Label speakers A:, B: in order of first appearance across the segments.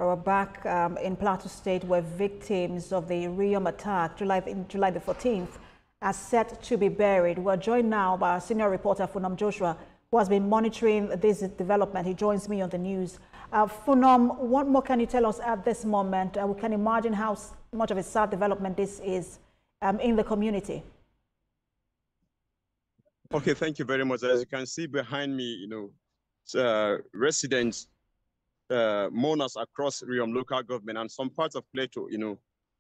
A: We're back in Plateau State, where victims of the Riyom attack, July the 14th, are set to be buried. We're joined now by our senior reporter, Funom Joshua, who has been monitoring this development. He joins me on the news. Funom, what more can you tell us at this moment? We can imagine how much of a sad development this is in the community.
B: Okay, thank you very much. As you can see behind me, residents, mourners across Riyom local government and some parts of Plateau,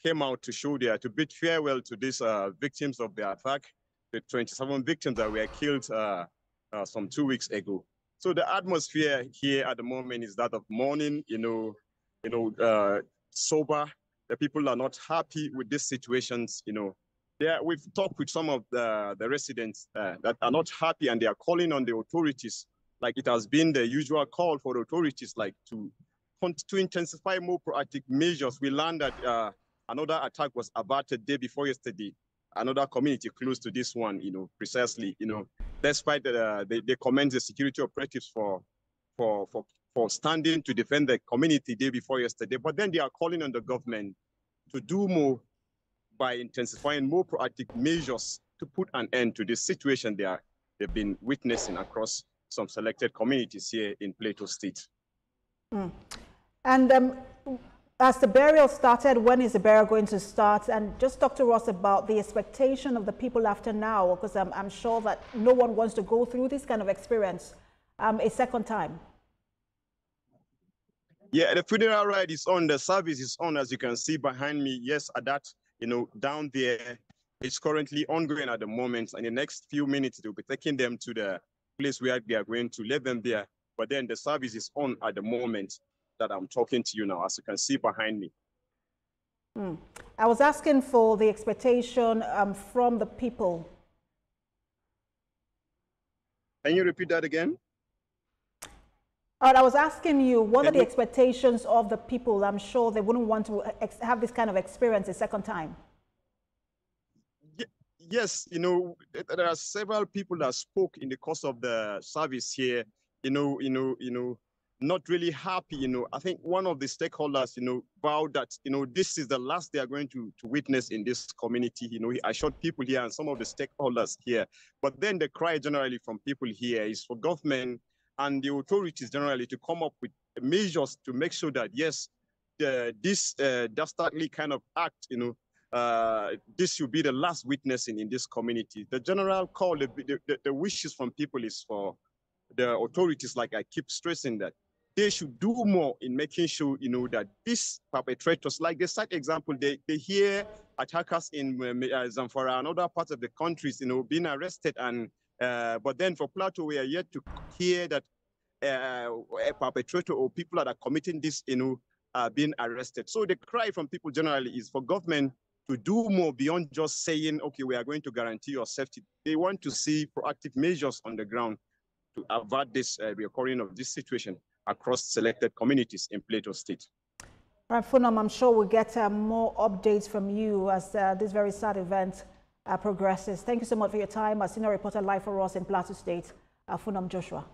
B: came out to show to bid farewell to these victims of the attack, the 27 victims that were killed some 2 weeks ago. So the atmosphere here at the moment is that of mourning, sober. The people are not happy with these situations, We've talked with some of the residents that are not happy, and they are calling on the authorities, like it has been the usual call for the authorities, like to intensify more proactive measures. We learned that another attack was averted day before yesterday, another community close to this one, precisely, despite they commend the security operatives for standing to defend the community day before yesterday. But then they are calling on the government to do more by intensifying more proactive measures to put an end to this situation they've been witnessing across some selected communities here in Plateau State.
A: And as the burial started, when is the burial going to start? And just talk to us about the expectation of the people after now, because I'm sure that no one wants to go through this kind of experience a second time.
B: Yeah, the funeral rite is on, the service is on, as you can see behind me. Yes, at that, down there, it's currently ongoing at the moment. And in the next few minutes, they'll be taking them to the place where they are going to leave them there. But then the service is on at the moment that I'm talking to you now, as you can see behind me.
A: I was asking for the expectation from the people.
B: Can you repeat that again?
A: I was asking you, what are the expectations of the people? I'm sure they wouldn't want to have this kind of experience a second time.
B: Yes, there are several people that spoke in the course of the service here, not really happy. I think one of the stakeholders, vowed that, this is the last they are going to witness in this community. He assured people here and some of the stakeholders here. But then the cry generally from people here is for government and the authorities generally to come up with measures to make sure that, yes, this dastardly kind of act, this should be the last witnessing in this community. The general call, the wishes from people is for the authorities, like I keep stressing, that they should do more in making sure, that these perpetrators, like the side example, they hear attackers in Zamfara and other parts of the countries, being arrested. And but then for Plateau, we are yet to hear that a perpetrator or people that are committing this, are being arrested. So the cry from people generally is for government to do more beyond just saying, okay, we are going to guarantee your safety. They want to see proactive measures on the ground to avert this reoccurring of this situation across selected communities in Plateau State.
A: Right, Funom, I'm sure we'll get more updates from you as this very sad event progresses. Thank you so much for your time. Our senior reporter live for us in Plateau State, Funom Joshua.